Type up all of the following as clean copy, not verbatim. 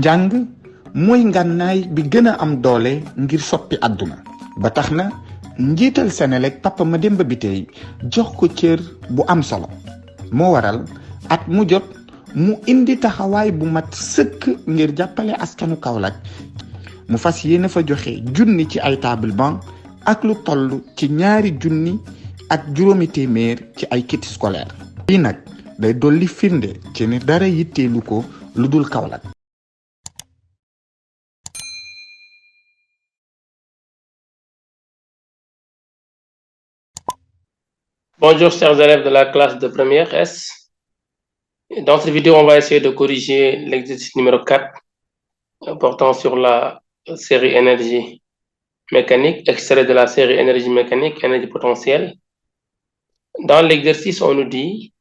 njàng mooy ngànnaay bi gën a am doole ngir soppi àdduna ba tax na njiital Senelec Papa Mademba Bitèye jox ko cër bu am solo moo waral at mu jot mu indi taxawaay bu mat sëkk ngir jàppale askanu Kaolack mu fas yéene fa joxe junni ci ay table banc ak lu toll ci 2 junni ak juróomi téeméer ci ay kit scolaire lii nag day dolli firnde ci ni dara yitteelu ko lu dul Kaolack. Bonjour chers élèves de la classe de première S. Dans cette vidéo, on va essayer de corriger l'exercice numéro 4 portant sur la série énergie mécanique, extrait de la série énergie mécanique, énergie potentielle. Dans l'exercice, on nous dit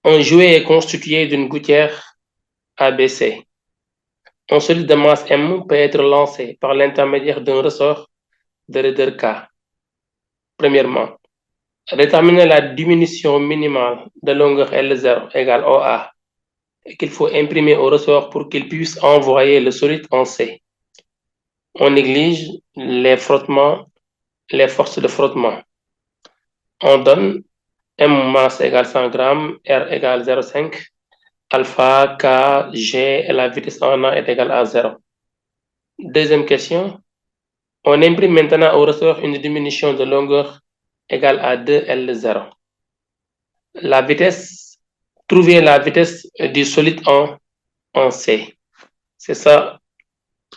un jouet est constitué d'une gouttière ABC. Un solide de masse M peut être lancé par l'intermédiaire d'un ressort de raideur K. Premièrement, déterminer la diminution minimale de longueur L0 égale OA et qu'il faut imprimer au ressort pour qu'il puisse envoyer le solide en C. On néglige les frottements, les forces de frottement. On donne M masse égale 100 grammes, R égale 0,5, alpha, K, G et la vitesse en A est égale à 0. Deuxième question, on imprime maintenant au ressort une diminution de longueur égale à 2L0. La vitesse, trouver la vitesse du solide en C. C'est ça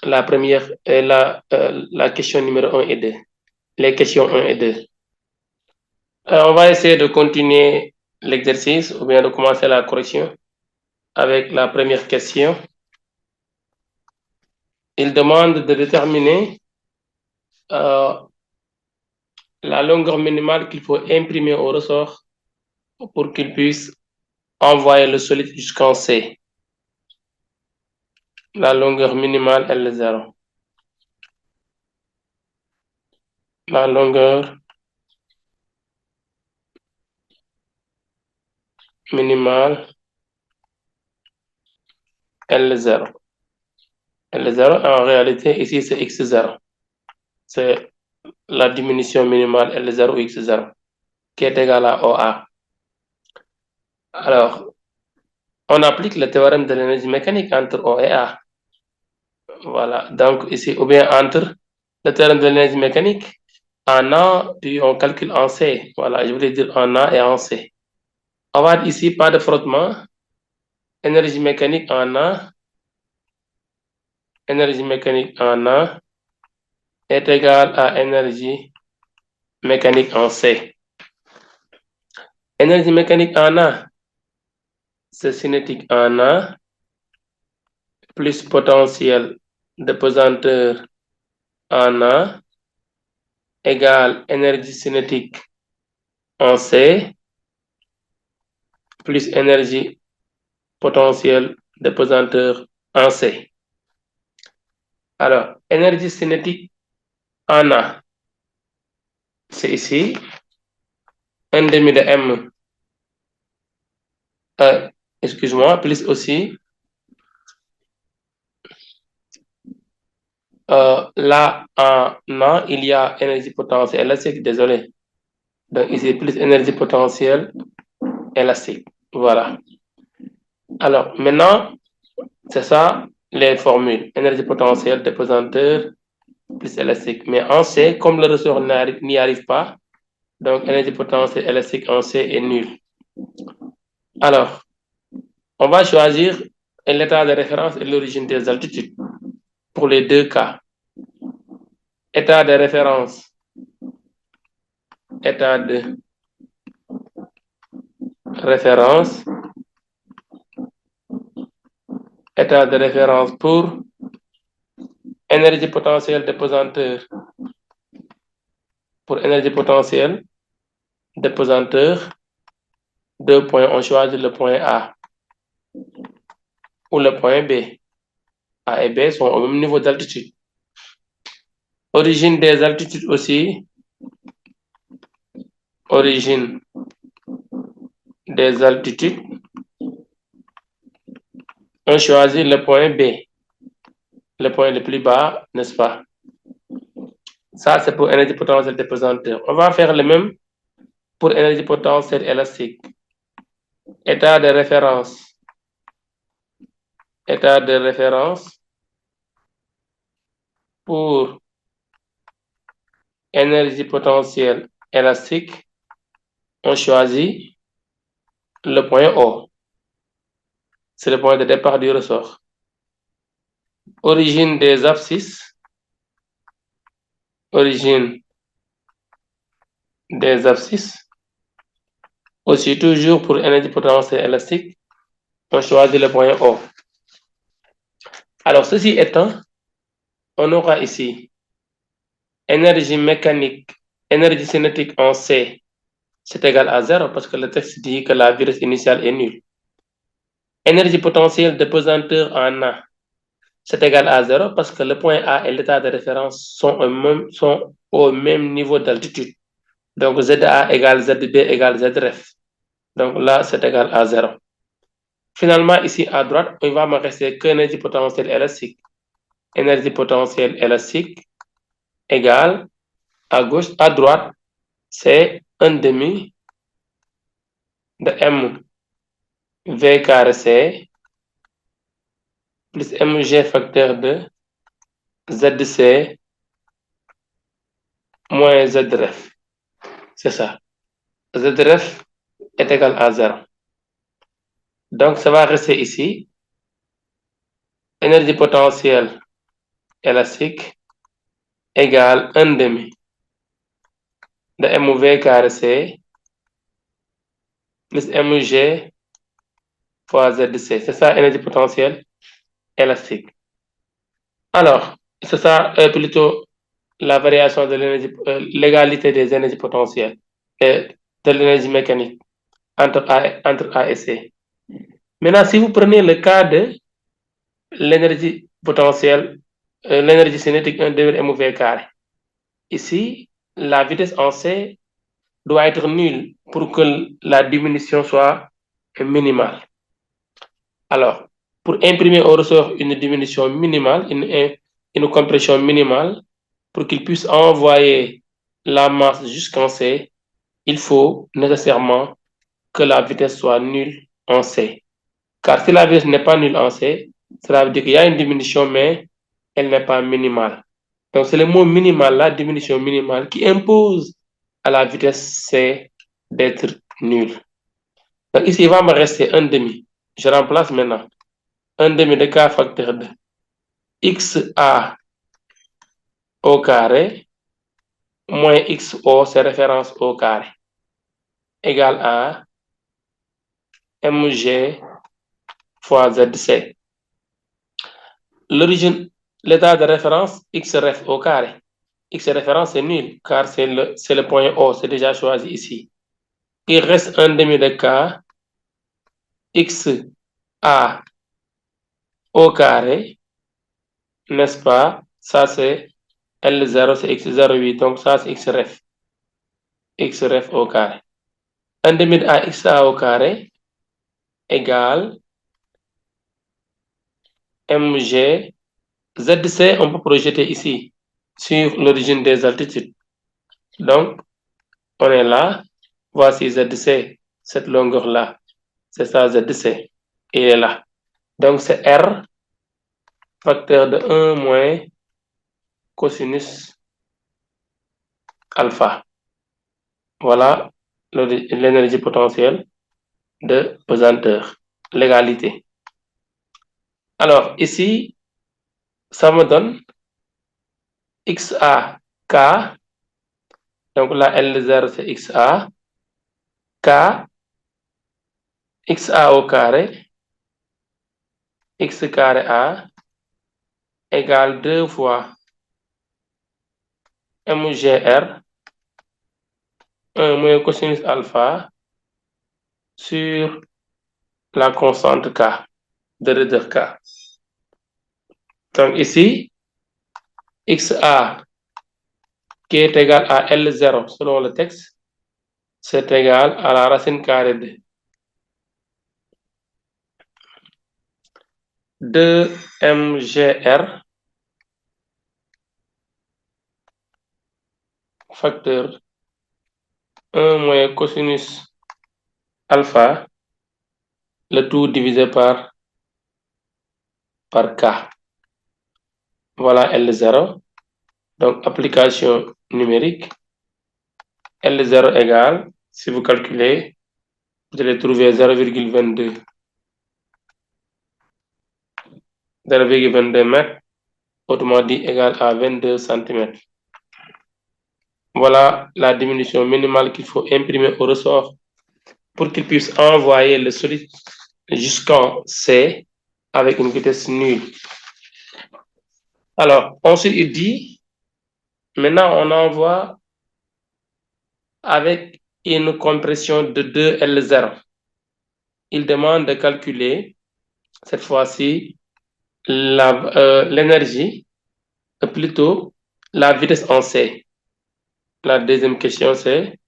la première, la question numéro 1 et 2. Les questions 1 et 2. On va essayer de continuer l'exercice ou bien de commencer la correction avec la première question. Il demande de déterminer la longueur minimale qu'il faut imprimer au ressort pour qu'il puisse envoyer le solide jusqu'en C. La longueur minimale L0. La longueur minimale L0. L0, en réalité, ici, c'est X0. C'est la diminution minimale L0 ou X0, qui est égale à OA. Alors, on applique le théorème de l'énergie mécanique entre O et A. Voilà, donc ici, ou bien entre le théorème de l'énergie mécanique, en A, puis on calcule en C. Voilà, je voulais dire en A et en C. On va ici, pas de frottement. Énergie mécanique en A. Énergie mécanique en A est égale à énergie mécanique en C. Énergie mécanique en A, c'est cinétique en A, plus potentiel de pesanteur en A, égale énergie cinétique en C, plus énergie potentielle de pesanteur en C. Alors, énergie cinétique en A, c'est ici, 1/2 de M, excuse-moi, plus aussi, là, en A, il y a énergie potentielle élastique, désolé. Donc, ici, plus énergie potentielle élastique. Voilà. Alors, maintenant, c'est ça les formules. Énergie potentielle de pesanteur plus élastique. Mais en C, comme le ressort n'y arrive pas, donc énergie potentielle élastique en C est nulle. Alors, on va choisir l'état de référence et l'origine des altitudes pour les deux cas. État de référence. État de référence. État de référence pour énergie potentielle de pesanteur. Pour énergie potentielle de pesanteur, 2 points, on choisit le point A ou le point B. A et B sont au même niveau d'altitude. Origine des altitudes aussi. Origine des altitudes. On choisit le point B, le point le plus bas, n'est-ce pas? Ça, c'est pour énergie potentielle de pesanteur. On va faire le même pour énergie potentielle élastique. État de référence. État de référence pour énergie potentielle élastique. On choisit le point O. C'est le point de départ du ressort. Origine des abscisses. Origine des abscisses. Aussi, toujours pour énergie potentielle élastique, on choisit le point O. Alors, ceci étant, on aura ici énergie mécanique, énergie cinétique en C, c'est égal à 0 parce que le texte dit que la vitesse initiale est nulle. Énergie potentielle de pesanteur en A, c'est égal à 0 parce que le point A et l'état de référence sont au même niveau d'altitude. Donc, ZA égale ZB égale ZRF. Donc là, c'est égal à 0. Finalement, ici à droite, il va me rester que énergie potentielle élastique. Énergie potentielle élastique égale à gauche, à droite, c'est 1/2 de M V carré C plus mg facteur de ZC moins ZRF. C'est ça. ZRF est égal à 0. Donc, ça va rester ici. Énergie potentielle élastique égale 1/2 de mv carré C plus mg fois ZC. C'est ça, énergie potentielle élastique. Alors, c'est ça plutôt la variation de l'énergie, l'égalité des énergies potentielles et de l'énergie mécanique entre A et C. Maintenant, si vous prenez le cas de l'énergie potentielle, l'énergie cinétique 1/2 mv carré, ici, la vitesse en C doit être nulle pour que la diminution soit minimale. Alors, pour imprimer au ressort une diminution minimale, une compression minimale, pour qu'il puisse envoyer la masse jusqu'en C, il faut nécessairement que la vitesse soit nulle en C. Car si la vitesse n'est pas nulle en C, cela veut dire qu'il y a une diminution, mais elle n'est pas minimale. Donc, c'est le mot minimal, la diminution minimale, qui impose à la vitesse C d'être nulle. Donc, ici, il va me rester 1/2. Je remplace maintenant 1/2 de K facteur de XA au carré moins XO, c'est référence au carré, égale à mg fois ZC. L'origine, l'état de référence, XRF au carré. X référence est nul, car c'est le point O, c'est déjà choisi ici. Il reste 1/2 de K, XA au carré, n'est-ce pas? Ça, c'est L0, c'est X08, donc ça, c'est XRF. XRF au carré. 1/2 de A, XA au carré, égale mg. ZC, on peut projeter ici, sur l'origine des altitudes. Donc, on est là. Voici ZC, cette longueur-là. C'est ça, ZC. Il est là. Donc, c'est R, facteur de 1 moins cosinus alpha. Voilà l'énergie potentielle de pesanteur. L'égalité. Alors, ici, ça me donne XA, K. Donc là, L0, c'est XA. K, XA au carré, X carré A, égale 2 fois MGR 1 moins cosinus alpha sur la constante K de Ryders K. Donc ici, XA qui est égal à L0 selon le texte, c'est égal à la racine carrée de 2MGR facteur 1 moins cosinus alpha, le tout divisé par K. Voilà L0. Donc, application numérique. L0 égale, si vous calculez, vous allez trouver 0,22 mètres, autrement dit égal à 22 cm. Voilà la diminution minimale qu'il faut imprimer au ressort pour qu'il puisse envoyer le solide jusqu'en C avec une vitesse nulle. Alors, ensuite, il dit, maintenant, on envoie avec une compression de 2L0. Il demande de calculer, cette fois-ci, l'énergie, plutôt la vitesse en C. La deuxième question, c'est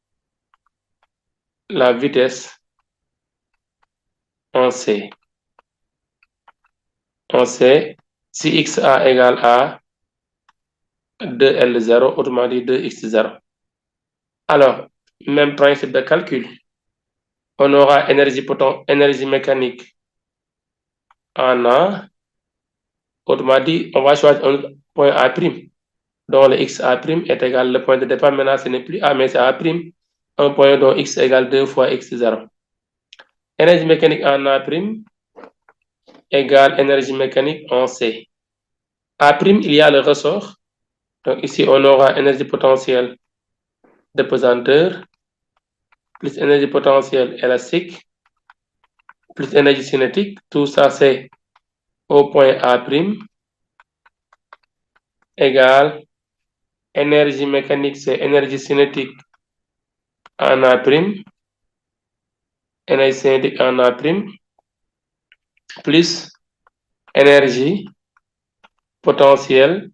la vitesse en C. On sait si XA égale à 2L0, autrement dit 2X0. Alors, même principe de calcul. On aura énergie mécanique en A. Autrement dit, on va choisir un point A', dont le XA' est égal au point de départ. Maintenant, ce n'est plus A, mais c'est A'. Un point dont X égale 2 fois X0. Énergie mécanique en A' égale énergie mécanique en C. A', il y a le ressort. Donc ici, on aura énergie potentielle de pesanteur, plus énergie potentielle élastique, plus énergie cinétique. Tout ça, c'est au point A', égale énergie mécanique, c'est énergie cinétique en A', énergie cinétique en A', plus énergie potentielle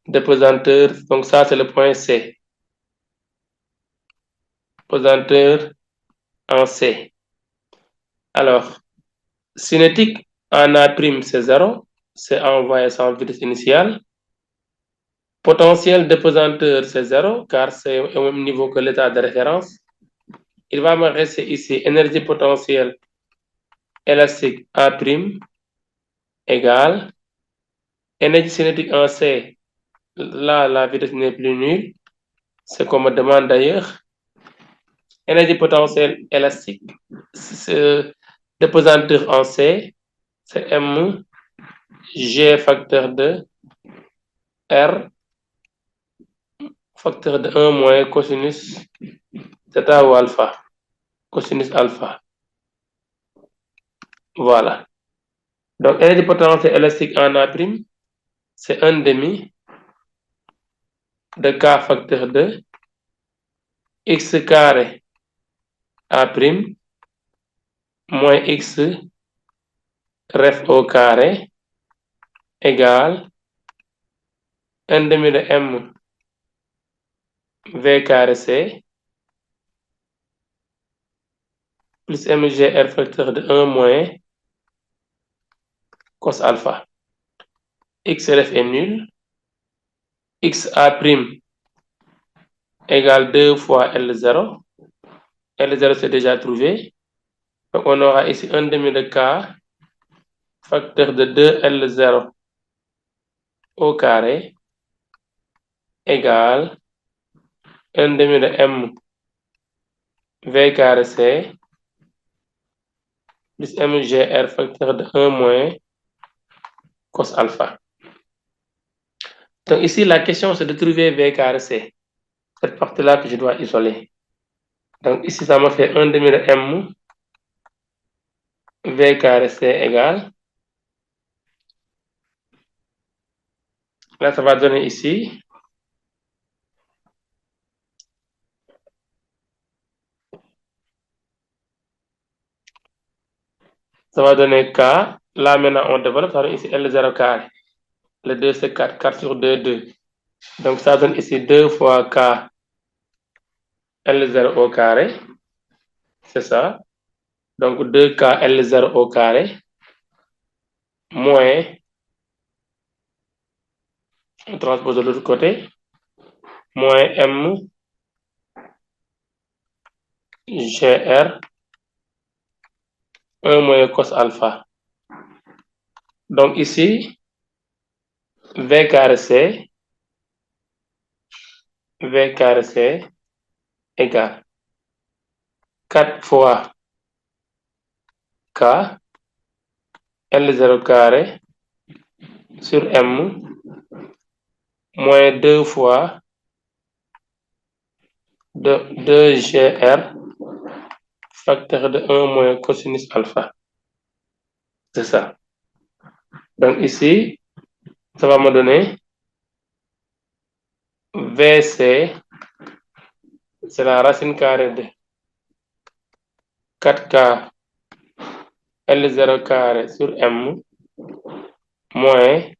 de pesanteur. Donc ça, c'est le point C. Pesanteur en C. Alors, cinétique en A', c'est 0. C'est envoyé sans vitesse initiale. Potentiel de pesanteur, c'est 0, car c'est au même niveau que l'état de référence. Il va me rester ici énergie potentielle élastique A' égale énergie cinétique en C. Là, la vitesse n'est plus nulle. C'est qu'on me demande d'ailleurs. Énergie potentielle élastique de pesanteur en C, c'est M G facteur de R facteur de 1 moins cosinus θ ou alpha. Cosinus alpha. Voilà. Donc, énergie potentielle élastique en A', c'est 1/2 de K facteur de X carré A' moins X ref au carré égale 1/2 de M V carré C plus MGR facteur de 1 moins cos alpha. X ref est nul. XA' égale 2 fois L0. L0, c'est déjà trouvé. Donc, on aura ici 1/2 de K facteur de 2L0 au carré égale 1/2 de M V carré C plus MGR facteur de 1 moins cos alpha. Donc ici, la question, c'est de trouver V carré C. Cette partie-là que je dois isoler. Donc ici, ça me fait 1/2 de M V carré C égale. Là, ça va donner ici Ça va donner K. Là, maintenant, on développe. Ça donne ici L0 carré. Le 2, c'est 4. 4 sur 2, 2. Donc, ça donne ici 2 fois K L0 au carré. C'est ça. Donc, 2K L0 au carré. Moins, on transpose de l'autre côté. Moins M GR 1 moins cos alpha. Donc, ici, V carré C égale 4 fois K L0 carré sur M moins 2 fois 2GR facteur de 1 moins cosinus alpha. C'est ça. Donc ici, ça va me donner VC, c'est la racine carrée de 4K L0 carré sur M moins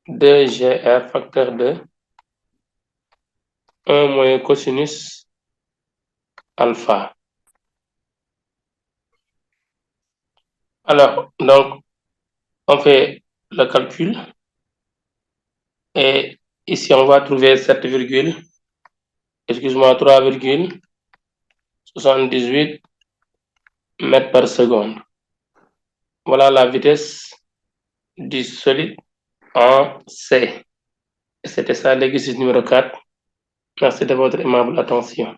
2GR facteur de 1 moins cosinus alpha. Alors, donc, on fait le calcul et ici, on va trouver 3,78 mètres par seconde. Voilà la vitesse du solide en C. C'était ça l'exercice numéro 4. Merci de votre aimable attention.